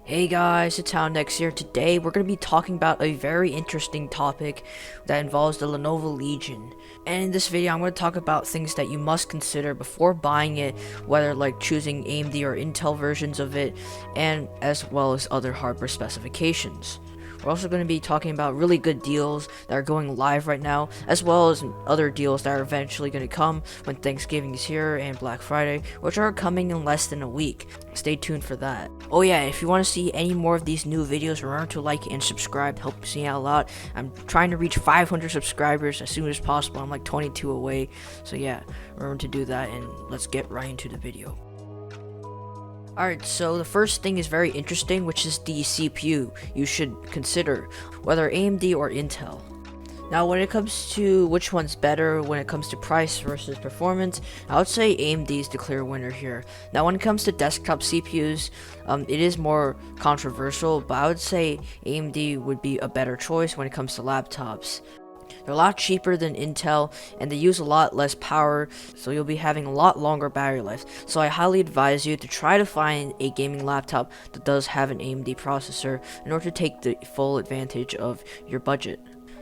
Hey guys, it's Nits here. Today we're going to be talking about a very interesting topic that involves the Lenovo Legion. And in this video I'm going to talk about things that you must consider before buying it, whether like choosing AMD or Intel versions of it, and as well as other hardware specifications. We're also going to be talking about really good deals that are going live right now, as well as other deals that are eventually going to come when Thanksgiving is here and Black Friday, which are coming in less than a week. Stay tuned for that. Oh yeah, if you want to see any more of these new videos, remember to like and subscribe. It helps me out a lot. I'm trying to reach 500 subscribers as soon as possible. I'm like 22 away. So yeah, remember to do that, and let's get right into the video. Alright, so the first thing is very interesting, which is the CPU you should consider, whether AMD or Intel. Now, when it comes to which one's better when it comes to price versus performance, I would say AMD is the clear winner here. Now, when it comes to desktop CPUs, it is more controversial, but I would say AMD would be a better choice when it comes to laptops. They're a lot cheaper than Intel, and they use a lot less power, so you'll be having a lot longer battery life. So I highly advise you to try to find a gaming laptop that does have an AMD processor in order to take the full advantage of your budget.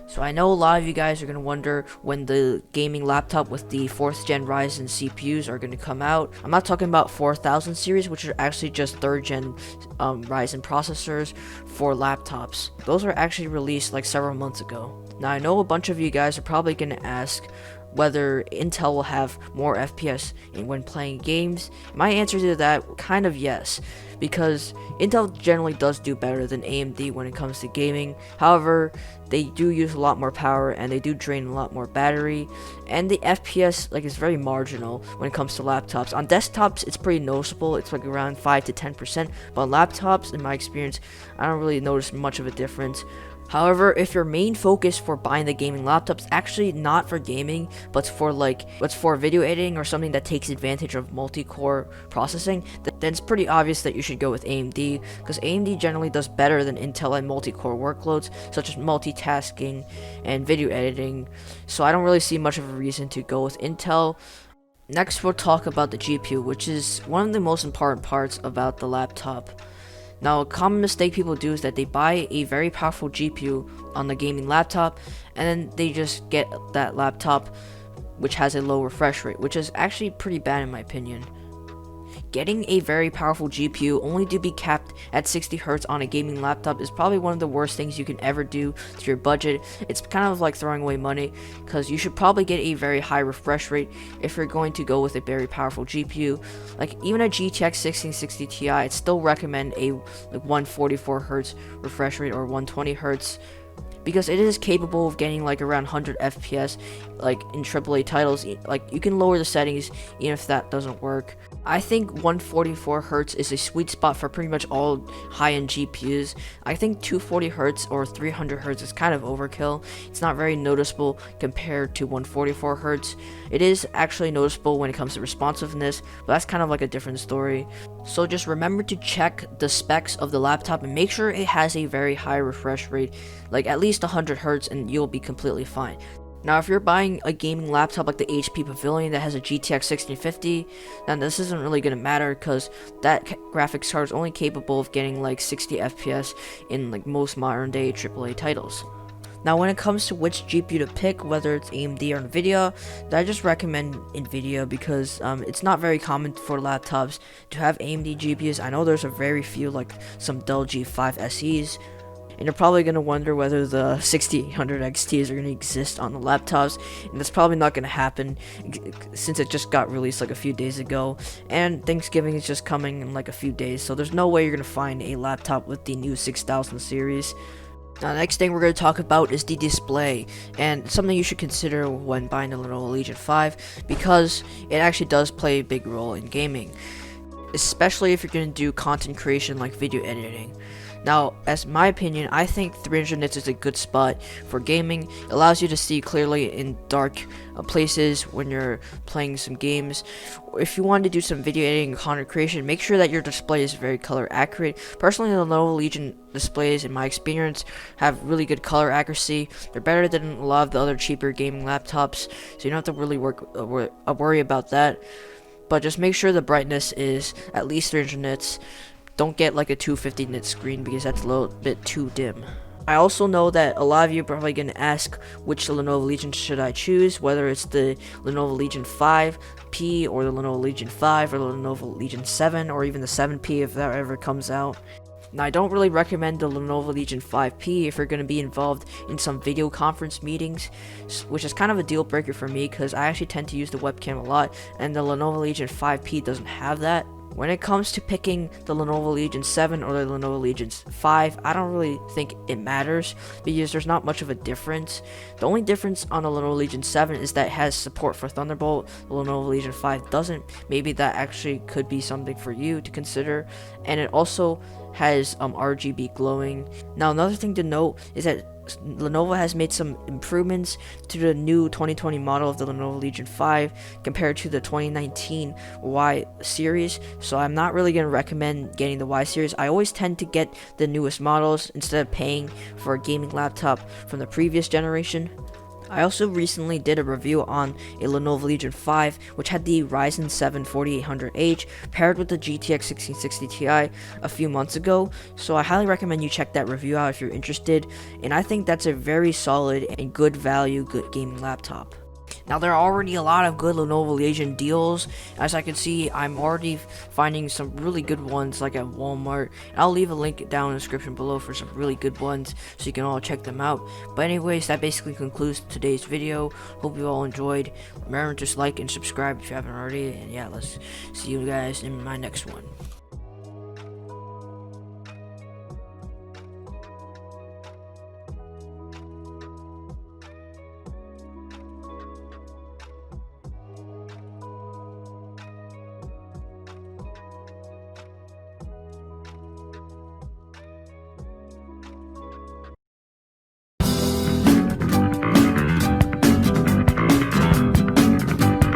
So I know a lot of you guys are going to wonder when the gaming laptop with the 4th gen Ryzen CPUs are going to come out. I'm not talking about 4000 series, which are actually just 3rd gen Ryzen processors for laptops. Those were actually released like several months ago. Now I know a bunch of you guys are probably going to ask whether Intel will have more FPS when playing games. My answer to that, kind of yes, because Intel generally does do better than AMD when it comes to gaming. However, they do use a lot more power and they do drain a lot more battery, and the FPS is very marginal when it comes to laptops. On desktops it's pretty noticeable, it's like around 5 to 10%, but on laptops, in my experience, I don't really notice much of a difference. However, if your main focus for buying the gaming laptop is actually not for gaming, but for video editing or something that takes advantage of multi-core processing, then it's pretty obvious that you should go with AMD, because AMD generally does better than Intel in multi-core workloads, such as multitasking and video editing, so I don't really see much of a reason to go with Intel. Next, we'll talk about the GPU, which is one of the most important parts about the laptop. Now, a common mistake people do is that they buy a very powerful GPU on the gaming laptop, and then they just get that laptop which has a low refresh rate, which is actually pretty bad in my opinion. Getting a very powerful GPU only to be capped at 60Hz on a gaming laptop is probably one of the worst things you can ever do to your budget. It's kind of like throwing away money, because you should probably get a very high refresh rate if you're going to go with a very powerful GPU. Like even a GTX 1660 Ti, I'd still recommend a 144Hz refresh rate or 120Hz, because it is capable of getting like around 100 FPS like in AAA titles. Like you can lower the settings even if that doesn't work. I think 144Hz is a sweet spot for pretty much all high-end GPUs. I think 240Hz or 300Hz is kind of overkill. It's not very noticeable compared to 144Hz. It is actually noticeable when it comes to responsiveness, but that's kind of like a different story. So just remember to check the specs of the laptop and make sure it has a very high refresh rate, like at least 100Hz, and you'll be completely fine. Now, if you're buying a gaming laptop like the HP Pavilion that has a GTX 1650, then this isn't really going to matter, because that graphics card is only capable of getting like 60 FPS in like most modern day AAA titles. Now, when it comes to which GPU to pick, whether it's AMD or Nvidia, I just recommend Nvidia, because it's not very common for laptops to have AMD GPUs. I know there's a very few, like some Dell G5 SEs. And you're probably going to wonder whether the 6800 XTs are going to exist on the laptops, and that's probably not going to happen since it just got released like a few days ago, and Thanksgiving is just coming in like a few days, so there's no way you're going to find a laptop with the new 6000 series. Now, the next thing we're going to talk about is the display, and it's something you should consider when buying the Lenovo Legion 5, because it actually does play a big role in gaming, especially if you're going to do content creation like video editing. Now, as my opinion, I think 300 nits is a good spot for gaming. It allows you to see clearly in dark places when you're playing some games. If you want to do some video editing and content creation, make sure that your display is very color accurate. Personally, the Lenovo Legion displays, in my experience, have really good color accuracy. They're better than a lot of the other cheaper gaming laptops, so you don't have to really worry about that. But just make sure the brightness is at least 300 nits. don't get like a 250 nit screen because that's a little bit too dim. I also know that a lot of you are probably going to ask which Lenovo Legion should I choose, whether it's the Lenovo Legion 5P or the Lenovo Legion 5 or the Lenovo Legion 7 or even the 7P if that ever comes out. Now, I don't really recommend the Lenovo Legion 5P if you're going to be involved in some video conference meetings, which is kind of a deal breaker for me because I actually tend to use the webcam a lot, and the Lenovo Legion 5P doesn't have that. When it comes to picking the Lenovo Legion 7 or the Lenovo Legion 5, I don't really think it matters because there's not much of a difference. The only difference on the Lenovo Legion 7 is that it has support for Thunderbolt. The Lenovo Legion 5 doesn't. Maybe that actually could be something for you to consider. And it also has RGB glowing. Now, another thing to note is that Lenovo has made some improvements to the new 2020 model of the Lenovo Legion 5 compared to the 2019 Y series, so I'm not really going to recommend getting the Y series. I always tend to get the newest models instead of paying for a gaming laptop from the previous generation. I also recently did a review on a Lenovo Legion 5 which had the Ryzen 7 4800H paired with the GTX 1660 Ti a few months ago, so I highly recommend you check that review out if you're interested, and I think that's a very solid and good value, good gaming laptop. Now, there are already a lot of good Lenovo Legion deals. As I can see, I'm already finding some really good ones like at Walmart. I'll leave a link down in the description below for some really good ones so you can all check them out. But anyways, that basically concludes today's video. Hope you all enjoyed. Remember to just like and subscribe if you haven't already. And yeah, let's see you guys in my next one.